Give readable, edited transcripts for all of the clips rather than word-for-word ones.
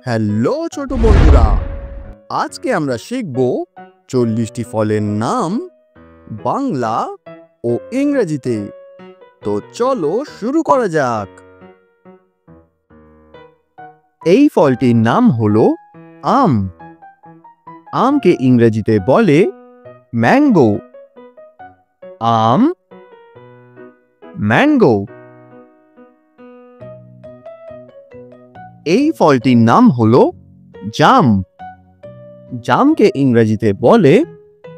Hello ছোট বন্ধুরা, আজকে আমরা শিখব 40টি ফলের নাম বাংলা ও ইংরেজিতে। তো চলো শুরু করা যাক। এই ফলটির নাম হলো আম। আমকে ইংরেজিতে বলে ম্যাঙ্গো। আম, ম্যাঙ্গো। এই ফলটির নাম হলো জাম। জামকে ইংরেজিতে বলে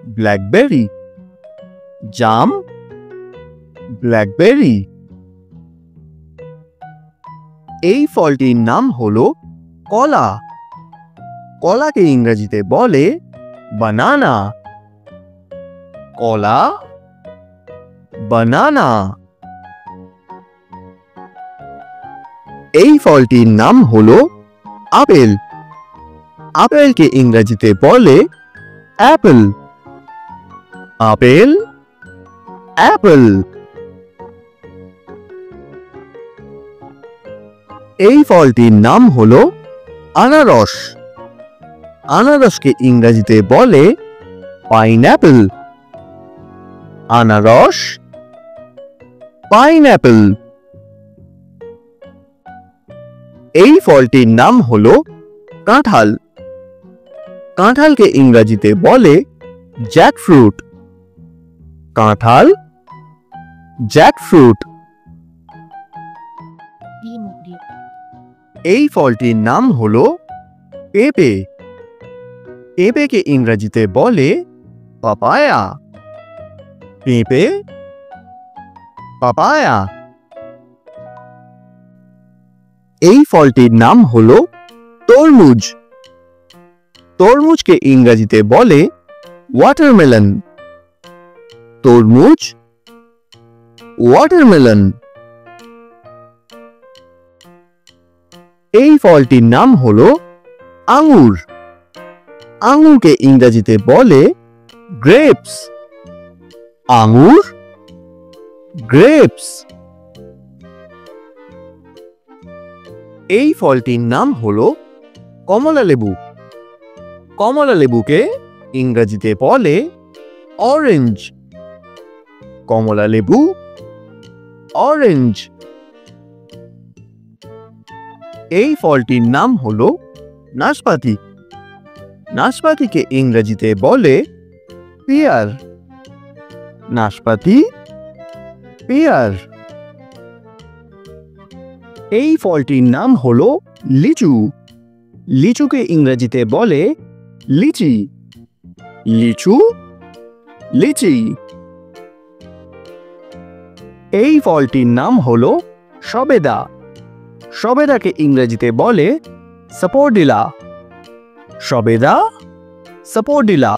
ব্ল্যাকবেরি। জাম, ব্ল্যাকবেরি। এই ফলটির নাম হলো কলা। কলাকে ইংরেজিতে বলে বানানা। কলা, বানানা। এই ফলটির নাম হলো আপেল। আপেলকে ইংরেজিতে বলে অ্যাপেল। Apple, Apple. এই ফলটির নাম হলো আনারস। আনারসকে ইংরেজিতে বলে পাইনঅ্যাপেল। আনারস, পাইনঅ্যাপেল। এই ফলটির নাম হলো কাঁঠাল। কাঁঠালকে ইংরেজিতে বলে জ্যাকফ্রুট। কাঁঠাল, জ্যাকফ্রুট। এই ফলটির নাম হলো পেঁপে। পেঁপেকে ইংরেজিতে বলে পাপায়া। পেঁপে, পাপায়া। এই ফলটির নাম হলো তরমুজ। তরমুজকে ইংরেজিতে বলে ওয়াটারমেলন। তরমুজ, ওয়াটারমেলন। এই ফলটির নাম হলো আঙ্গুর। আঙ্গুরকে ইংরেজিতে বলে গ্রেপস। আঙ্গুর, গ্রেপস। এই ফলটির নাম হলো কমলা লেবু। কমলা লেবুকে ইংরেজিতে বলে অরেঞ্জ। কমলা লেবু, অরেঞ্জ। এই ফলটির নাম হলো নাশপাতি। নাশপাতিকে ইংরেজিতে বলে পেয়ার। নাশপাতি, পেয়ার। এই ফলটির নাম হলো লিচু। লিচুকে ইংরেজিতে বলে লিচি। লিচু, লিচি। এই ফলটির নাম হলো সবেদা। সবেদাকে ইংরেজিতে বলে সাপোর্ডিলা। সবেদা, সাপোর্ডিলা।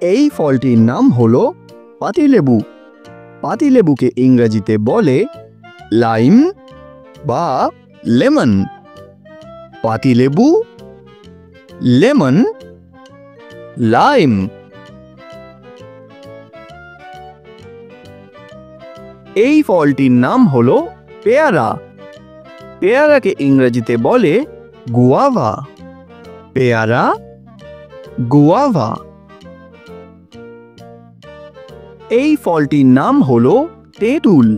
এই ফলটির নাম হলো পাতিলেবু। পাতিলেবুকে ইংরেজিতে বলে লাইম বা লেমন। পাতিলেবু, লেমন, লাইম। এই ফলটির নাম হলো পেয়ারা। পেয়ারাকে ইংরেজিতে বলে গুয়াভা। পেয়ারা, গুয়াভা। এই ফলটির নাম হলো তেঁতুল।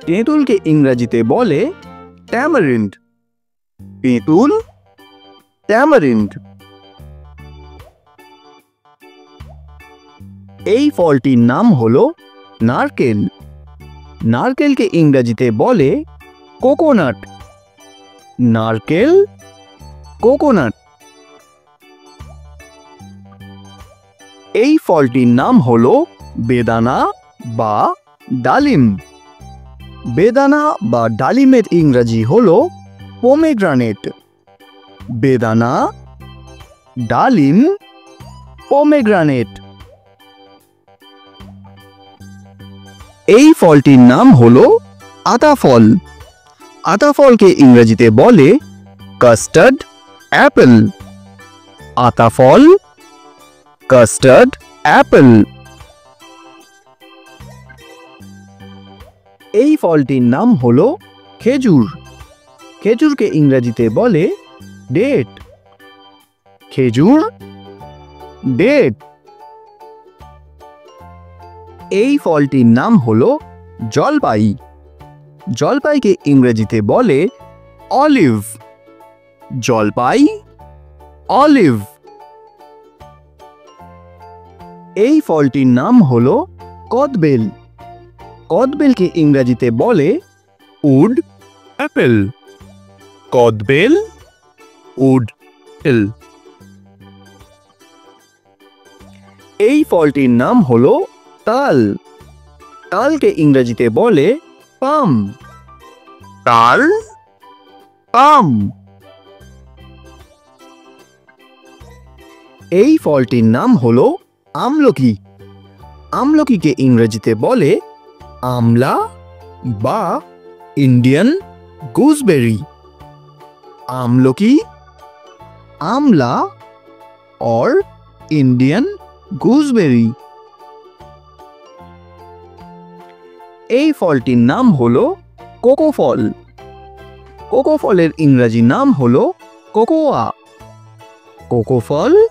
তেঁতুলকে ইংরেজিতে বলে ট্যামারিন্ড। তেঁতুল, ট্যামারিন্ড। এই ফলটির নাম হলো নারকেল। নারকেলকে ইংরেজিতে বলে কোকোনাট। নারকেল, কোকোনাট। এই ফলটির নাম হলো বেদানা বা ডালিম। বেদানা বা ডালিমের ইংরেজি হলো পোমেগ্রানেট। বেদানা, ডালিম, পোমেগ্রানেট। এই ফলটির নাম হলো আতাফল। আতাফলকে ইংরেজিতে বলে কাস্টার্ড অ্যাপেল। আতাফল, কাস্টার্ড অ্যাপেল। এই ফলটির নাম হলো খেজুর। খেজুরকে ইংরেজিতে বলে ডেট। খেজুর, ডেট। এই ফলটির নাম হলো জলপাই। জলপাইকে ইংরেজিতে বলে অলিভ। জলপাই, অলিভ। এই ফলটির নাম হলো কদবেল। কদবেলকে ইংরেজিতে বলে উড অ্যাপেল। কদবেল, উড অ্যাপেল। এই ফলটির নাম হলো তাল। তালকে ইংরেজিতে বলে পাম। তাল, পাম। এই ফলটির নাম হলো আমলকি। আমলকিকে ইংরেজিতে বলে আমলা বা ইন্ডিয়ান গুজবেরি। আমলকি, আমলা or ইন্ডিয়ান গুজবেরি। এই ফলটির নাম হলো কোকো ফল। কোকো ফলের ইংরেজি নাম হলো কোকোয়া। কোকো ফল,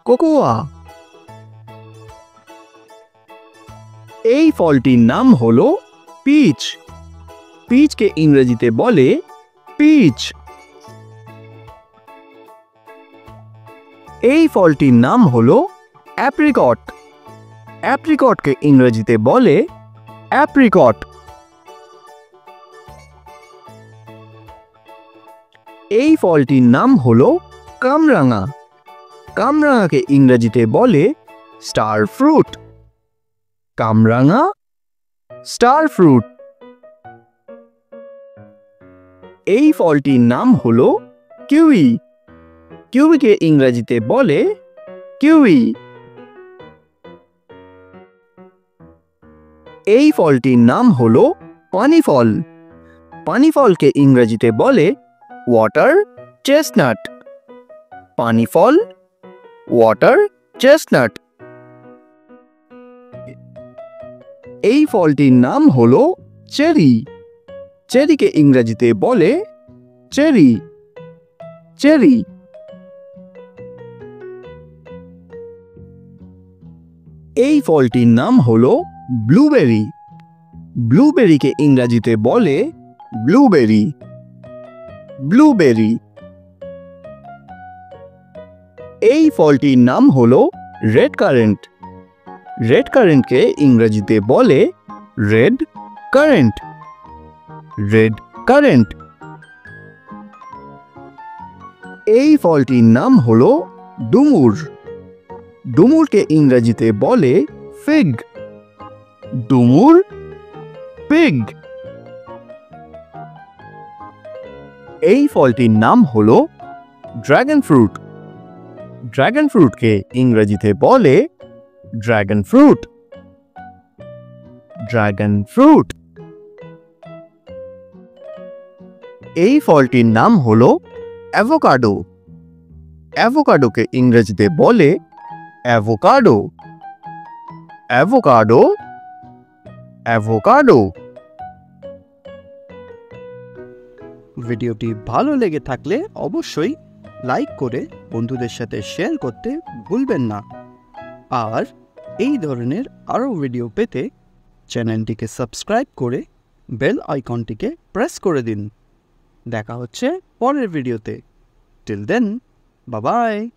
কোকোয়া। এই ফলটির নাম হলো পিচ। পিচকে ইংরেজিতে বলে পিচ। এই ফলটির নাম হলো অ্যাপ্রিকট। অ্যাপ্রিকটকে ইংরেজিতে বলে অ্যাপ্রিকট। এই ফলটির নাম হলো কামরাঙা। কামরাঙাকে ইংরেজিতে বলে স্টার ফ্রুট। কামরাঙা, স্টার ফ্রুট। এই ফলটির নাম হলো কিউই। কিউইকে ইংরেজিতে বলে কিউই। এই ফলটির নাম হলো পানি ফল। পানি ফলকে ইংরেজিতে বলে ওয়াটার চেস্টনাট। পানি ফল, ওয়াটার চেস্টনাট। এই ফলটির নাম হলো চেরি। চেরিকে ইংরেজিতে বলে চেরি। চেরি। এই ফলটির নাম হলো ব্লুবেরি। ব্লুবেরিকে ইংরেজিতে বলে ব্লুবেরি। ব্লুবেরি। এই ফলটির নাম হলো রেড কারেন্ট। রেড কারেন্টকে ইংরেজিতে বলে রেড কারেন্ট। Red current. এই ফলটির নাম হলো ডুমুর। ডুমুরকে ইংরেজিতে বলে ফিগ। ডুমুর, ফিগ। এই ফলটির নাম হলো ড্রাগন ফ্রুট। ড্রাগন ফ্রুটকে ইংরেজিতে বলে ড্রাগন ফ্রুট। Dragon fruit. এই ফলটির নাম হলো অ্যাভোকাডো। অ্যাভোকাডোকে ইংরেজিতে বলে অ্যাভোকাডো। Avocado, avocado. ভিডিওটি ভালো লেগে থাকলে অবশ্যই লাইক করে বন্ধুদের সাথে শেয়ার করতে ভুলবেন না। আর এই ধরনের আরও ভিডিও পেতে চ্যানেলটিকে সাবস্ক্রাইব করে বেল আইকনটিকে প্রেস করে দিন। দেখা হচ্ছে পরের ভিডিওতে। Till then, bye by.